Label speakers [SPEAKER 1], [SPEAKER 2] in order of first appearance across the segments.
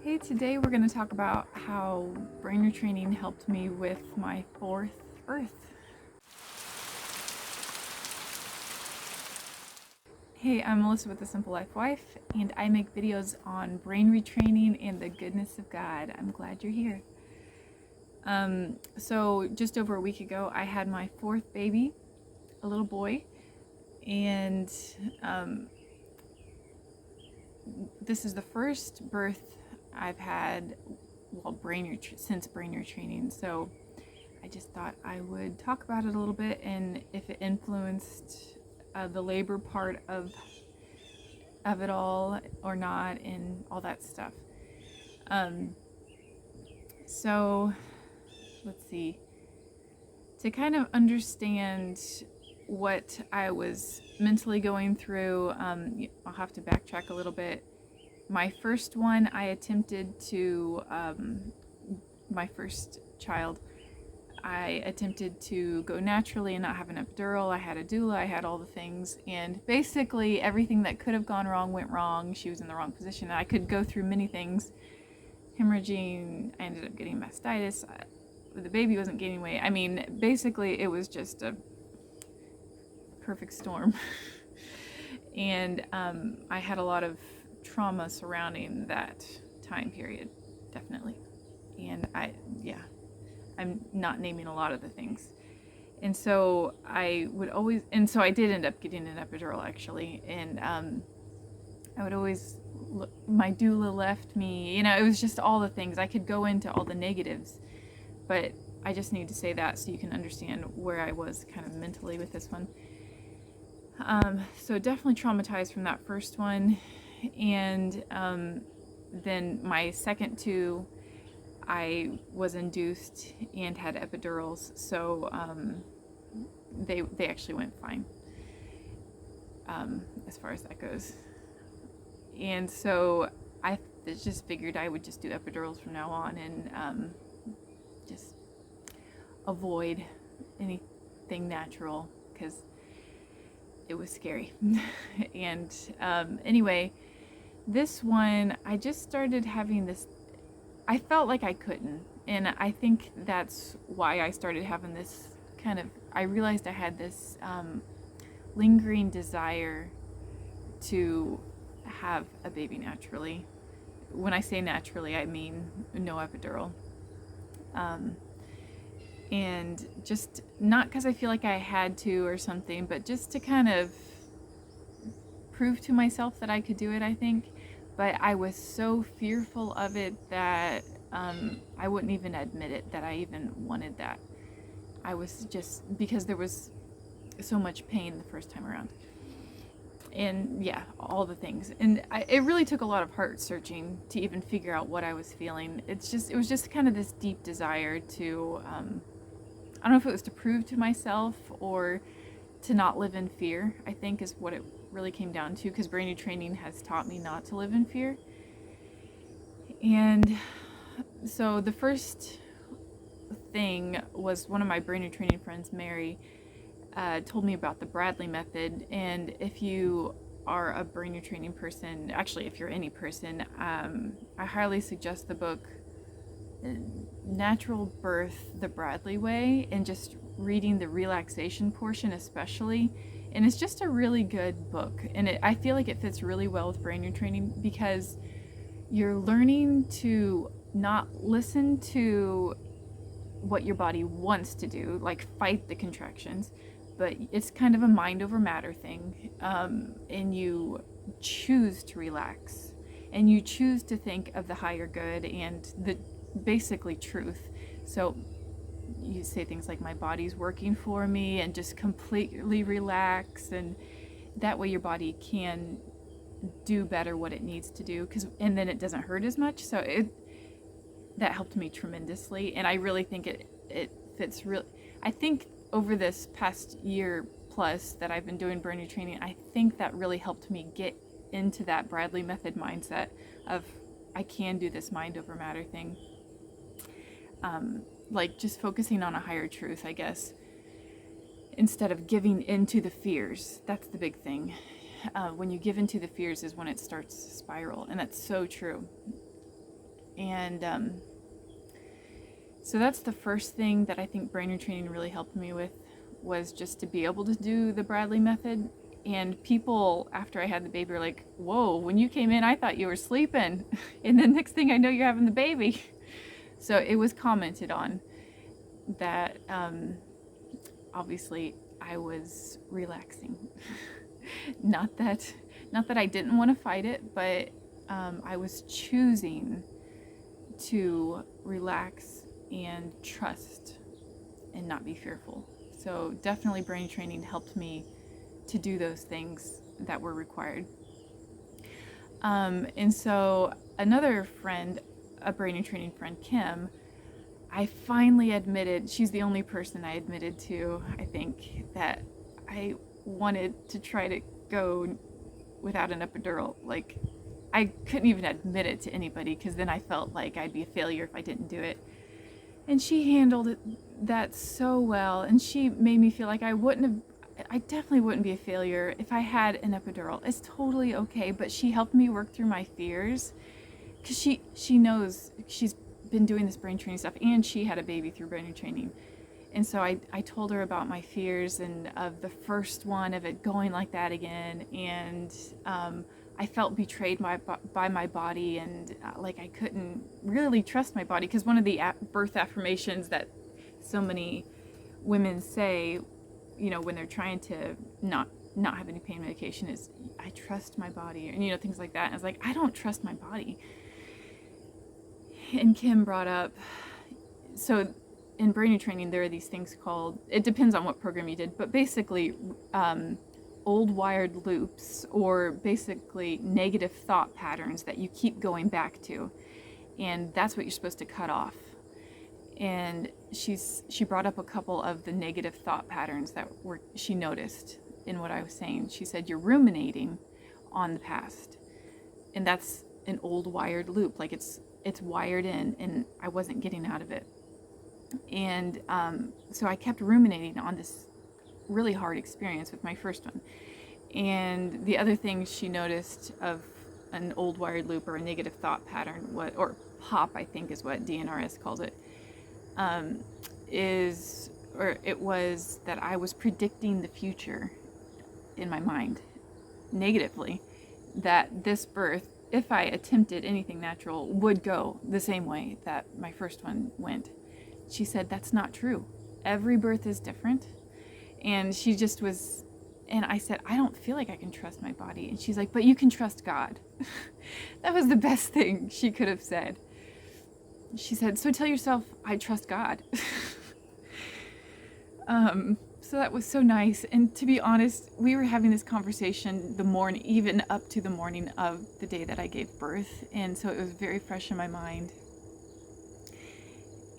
[SPEAKER 1] Hey, today we're going to talk about how brain retraining helped me with my fourth birth. Hey, I'm Melissa with The Simple Life Wife, and I make videos on brain retraining and the goodness of God. I'm glad you're here. So just over a week ago, I had my fourth baby, a little boy, and this is the first birth I've had since brain retraining. So I just thought I would talk about it a little bit and if it influenced the labor part of it all or not, and all that stuff. So let's see. To kind of understand what I was mentally going through, I'll have to backtrack a little bit. My first one, I attempted to, my first child, I attempted to go naturally and not have an epidural. I had a doula, I had all the things, and basically everything that could have gone wrong went wrong. She was in the wrong position. I could go through many things. Hemorrhaging, I ended up getting mastitis. The baby wasn't gaining weight. I mean, basically it was just a perfect storm. And I had a lot of trauma surrounding that time period, definitely. And I'm not naming a lot of the things. And so I did end up getting an epidural actually. And I would always, my doula left me, it was just all the things. I could go into all the negatives, but I just need to say that so you can understand where I was kind of mentally with this one. So definitely traumatized from that first one. And then my second two, I was induced and had epidurals, so they actually went fine as far as that goes. And so I just figured I would just do epidurals from now on and just avoid anything natural because it was scary. And anyway, this one, I just started having this, I felt like I couldn't, and I think that's why I started having this I realized I had this lingering desire to have a baby naturally. When I say naturally, I mean no epidural. And just not because I feel like I had to or something, but just to kind of prove to myself that I could do it, I think. But I was so fearful of it that I wouldn't even admit it, that I even wanted that. I was just, because there was so much pain the first time around. And yeah, all the things. And it really took a lot of heart searching to even figure out what I was feeling. It was just kind of this deep desire to, I don't know if it was to prove to myself or to not live in fear, I think is what it really came down to, because brain retraining has taught me not to live in fear. And so the first thing was one of my brain retraining friends, Mary, told me about the Bradley method. And if you are a brain retraining person, actually if you're any person, I highly suggest the book Natural Birth the Bradley Way, and just reading the relaxation portion especially. And it's just a really good book, and I feel like it fits really well with brain retraining because you're learning to not listen to what your body wants to do, like fight the contractions, but it's kind of a mind over matter thing. And you choose to relax, and you choose to think of the higher good and the basically truth. So you say things like, my body's working for me, and just completely relax, and that way your body can do better what it needs to do, and then it doesn't hurt as much. So that helped me tremendously, and I really think it fits really. I think over this past year plus that I've been doing brain retraining, I think that really helped me get into that Bradley method mindset of I can do this mind over matter thing. Like just focusing on a higher truth, I guess, instead of giving into the fears. That's the big thing. When you give into the fears is when it starts to spiral, and that's so true. And so that's the first thing that I think brain retraining really helped me with, was just to be able to do the Bradley method. And people after I had the baby were like, whoa, when you came in I thought you were sleeping, and then next thing I know you're having the baby. So it was commented on that obviously I was relaxing. not that I didn't want to fight it, but I was choosing to relax and trust and not be fearful. So definitely brain training helped me to do those things that were required. And so another friend, a brain training friend, Kim, I finally admitted, she's the only person I admitted to, I think, that I wanted to try to go without an epidural. Like, I couldn't even admit it to anybody, because then I felt like I'd be a failure if I didn't do it. And she handled that so well, and she made me feel like I definitely wouldn't be a failure if I had an epidural. It's totally okay, but she helped me work through my fears, because she knows, she's been doing this brain training stuff, and she had a baby through brain training. And so I told her about my fears, and of the first one, of it going like that again, and I felt betrayed by my body, and like I couldn't really trust my body, because one of the birth affirmations that so many women say, you know, when they're trying to not have any pain medication, is I trust my body, and you know, things like that. And I was like, I don't trust my body. And Kim brought up, so in brain training there are these things called, it depends on what program you did, but basically old wired loops, or basically negative thought patterns that you keep going back to, and that's what you're supposed to cut off. And she brought up a couple of the negative thought patterns that she noticed in what I was saying. She said, you're ruminating on the past, and that's an old wired loop, like it's wired in, and I wasn't getting out of it. And so I kept ruminating on this really hard experience with my first one. And the other thing she noticed of an old wired loop, or a negative thought pattern, or POP, I think is what DNRS calls it, it was that I was predicting the future in my mind negatively, that this birth, if I attempted anything natural, would go the same way that my first one went. She said, that's not true. Every birth is different. And she just was, and I said, I don't feel like I can trust my body. And she's like, but you can trust God. That was the best thing she could have said. She said, so tell yourself, I trust God. So that was so nice. And to be honest, we were having this conversation even up to the morning of the day that I gave birth. And so it was very fresh in my mind.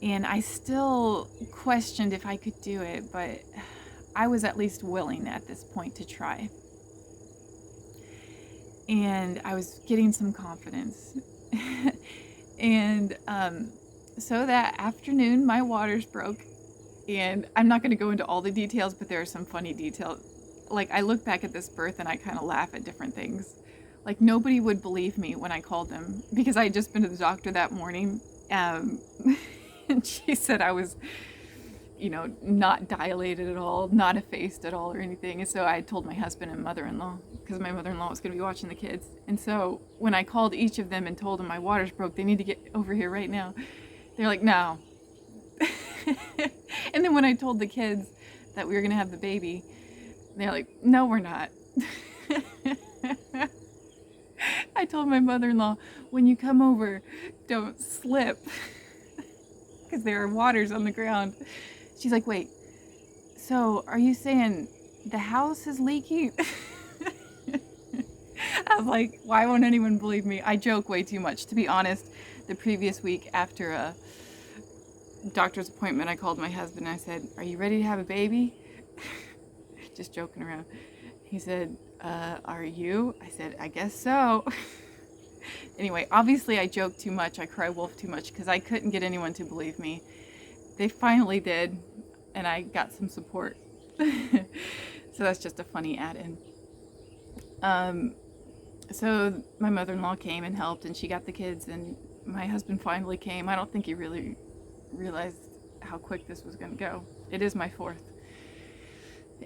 [SPEAKER 1] And I still questioned if I could do it, but I was at least willing at this point to try. And I was getting some confidence. And so that afternoon, my waters broke. And I'm not going to go into all the details, but there are some funny details. Like, I look back at this birth and I kind of laugh at different things. Like, nobody would believe me when I called them, because I had just been to the doctor that morning. And she said I was, you know, not dilated at all, not effaced at all or anything. And so I told my husband and mother-in-law, because my mother-in-law was going to be watching the kids. And so when I called each of them and told them my waters broke, they need to get over here right now, they're like, no. And then when I told the kids that we were going to have the baby, they're like, no, we're not. I told my mother-in-law, when you come over, don't slip, because there are waters on the ground. She's like, wait, so are you saying the house is leaking? I was like, why won't anyone believe me? I joke way too much. To be honest, the previous week after a doctor's appointment, I called my husband and I said, are you ready to have a baby? Just joking around. He said, are you? I said, I guess so. Anyway, obviously I joked too much. I cry wolf too much, because I couldn't get anyone to believe me. They finally did, and I got some support. So that's just a funny add-in. So my mother-in-law came and helped, and she got the kids, and my husband finally came. I don't think he really realized how quick this was going to go. It is my fourth.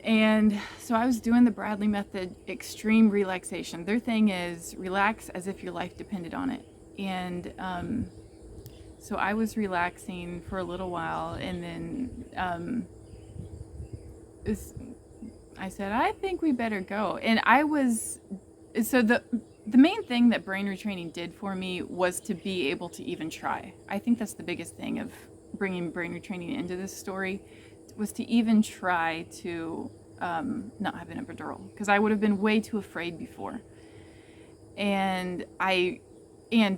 [SPEAKER 1] And so I was doing the Bradley method, extreme relaxation. Their thing is relax as if your life depended on it. And so I was relaxing for a little while, and then I said, I think we better go. And so the main thing that brain retraining did for me was to be able to even try. I think that's the biggest thing of bringing brain retraining into this story, was to even try to not have an epidural, because I would have been way too afraid before. And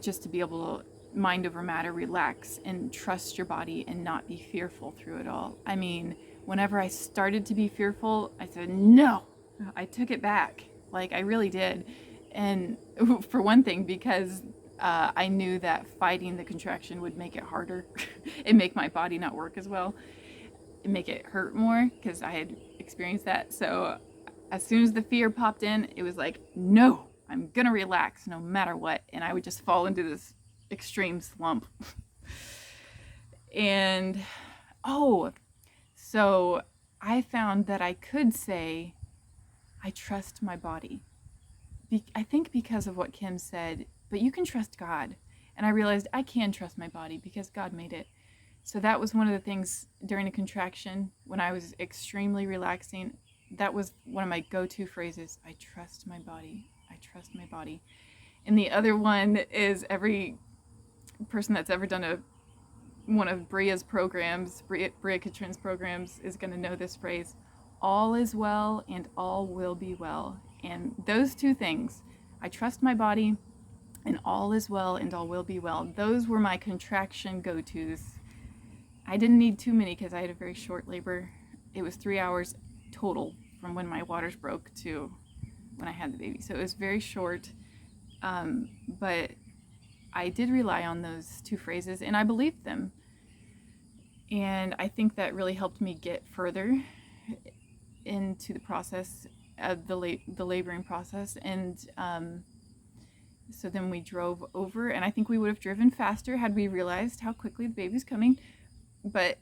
[SPEAKER 1] just to be able to mind over matter, relax and trust your body and not be fearful through it all. I mean, whenever I started to be fearful, I said, no, I took it back. Like, I really did. And for one thing, because I knew that fighting the contraction would make it harder and make my body not work as well and make it hurt more, because I had experienced that. So as soon as the fear popped in, it was like, no, I'm gonna relax no matter what. And I would just fall into this extreme slump. And so I found that I could say, I trust my body. I think because of what Kim said, but you can trust God. And I realized I can trust my body because God made it. So that was one of the things during a contraction when I was extremely relaxing. That was one of my go-to phrases. I trust my body. I trust my body. And the other one is, every person that's ever done one of Bria's programs, Bria Kitchen's programs, is going to know this phrase: all is well and all will be well. And those two things, I trust my body and all is well and all will be well, those were my contraction go-tos. I didn't need too many because I had a very short labor. It was 3 hours total from when my waters broke to when I had the baby. So it was very short, but I did rely on those two phrases and I believed them. And I think that really helped me get further into the process of the laboring process. And so then we drove over, and I think we would have driven faster had we realized how quickly the baby's coming. But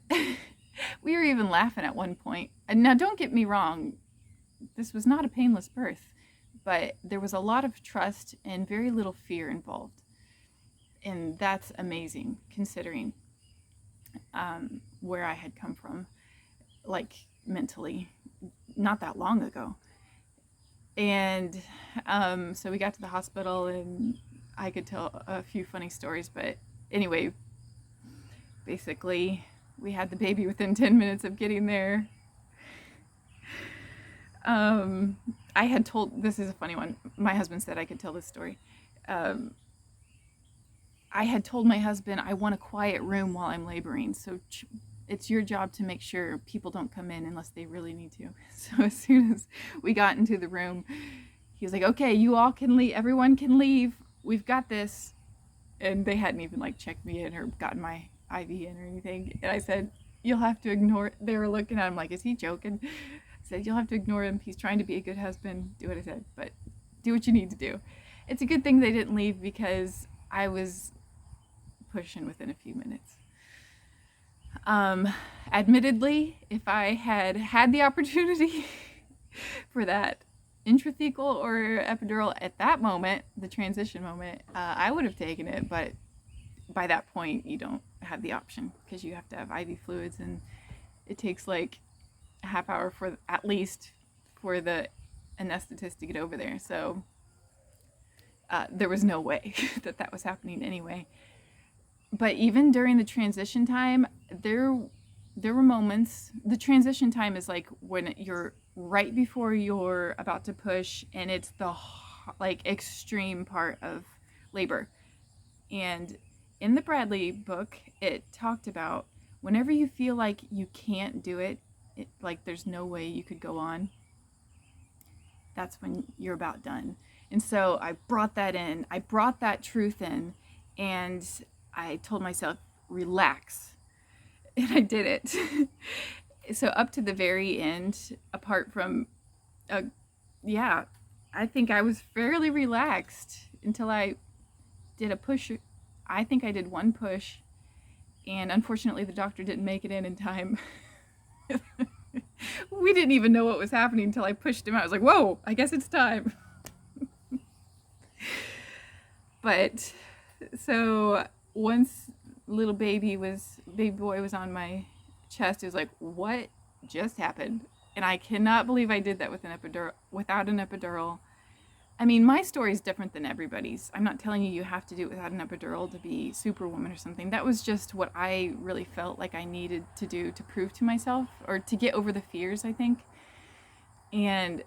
[SPEAKER 1] we were even laughing at one point. And now, don't get me wrong, this was not a painless birth, but there was a lot of trust and very little fear involved. And that's amazing, considering where I had come from, like mentally, not that long ago. And so we got to the hospital, and I could tell a few funny stories, but anyway, basically we had the baby within 10 minutes of getting there. I had told, this is a funny one, my husband said I could tell this story. I had told my husband, I want a quiet room while I'm laboring, so it's your job to make sure people don't come in unless they really need to. So as soon as we got into the room, he was like, okay, you all can leave, everyone can leave, we've got this. And they hadn't even like checked me in or gotten my IV in or anything. And I said, you'll have to ignore, they were looking at him like, is he joking? I said, you'll have to ignore him, he's trying to be a good husband, do what I said, but do what you need to do. It's a good thing they didn't leave, because I was pushing within a few minutes. Admittedly, if I had had the opportunity for that intrathecal or epidural at that moment, the transition moment, I would have taken it, but by that point you don't have the option, because you have to have IV fluids, and it takes like a half hour at least for the anesthetist to get over there. So there was no way that was happening anyway. But even during the transition time, there were moments. The transition time is like when you're right before you're about to push, and it's the like extreme part of labor. And in the Bradley book, it talked about whenever you feel like you can't do it, like there's no way you could go on, that's when you're about done. And so I brought that in. I brought that truth in, and I told myself, relax. And I did it. So up to the very end, apart from, I think I was fairly relaxed until I did a push I think I did one push, and unfortunately the doctor didn't make it in time. We didn't even know what was happening until I pushed him out. I was like, whoa, I guess it's time. But so once little baby boy was on my chest, it was like, what just happened? And I cannot believe I did that with an epidural, without an epidural. I mean, my story is different than everybody's. I'm not telling you you have to do it without an epidural to be superwoman or something. That was just what I really felt like I needed to do to prove to myself, or to get over the fears, I think. And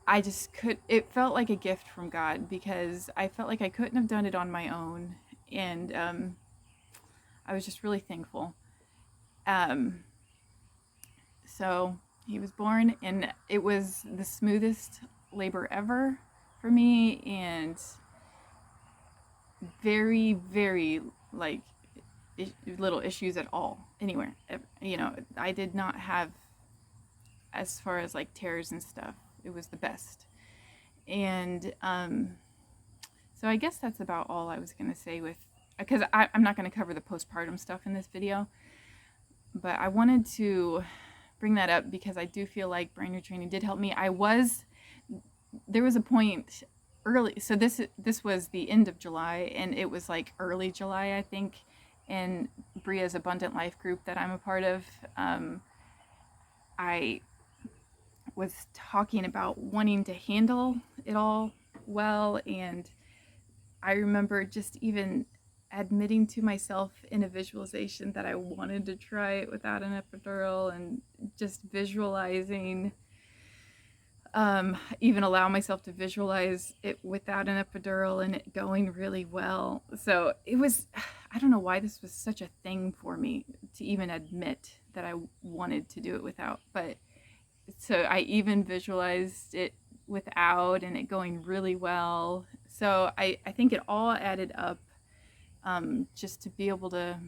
[SPEAKER 1] I just it felt like a gift from God, because I felt like I couldn't have done it on my own. And I was just really thankful. So he was born, and it was the smoothest labor ever for me, and very, very, like, little issues at all anywhere. You know, I did not have, as far as like tears and stuff, it was the best. And so I guess that's about all I was going to say, with, because I'm not going to cover the postpartum stuff in this video, but I wanted to bring that up because I do feel like brain retraining did help me. There was a point early, so this was the end of July, and it was like early July, I think, in Bria's Abundant Life group that I'm a part of. I was talking about wanting to handle it all well, and I remember just even admitting to myself in a visualization that I wanted to try it without an epidural, and just visualizing, even allow myself to visualize it without an epidural and it going really well. So it was, I don't know why this was such a thing for me to even admit that I wanted to do it without, but so I even visualized it without and it going really well. So I think it all added up, just to be able to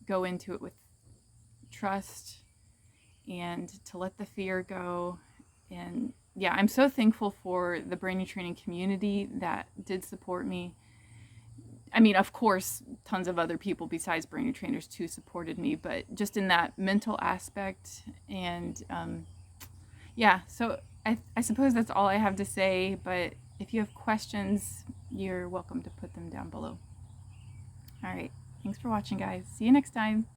[SPEAKER 1] go into it with trust and to let the fear go. And yeah, I'm so thankful for the brain retraining community that did support me. I mean, of course, tons of other people besides brain retrainers too supported me, but just in that mental aspect. And yeah, so I suppose that's all I have to say, but if you have questions, you're welcome to put them down below. All right, thanks for watching, guys. See you next time.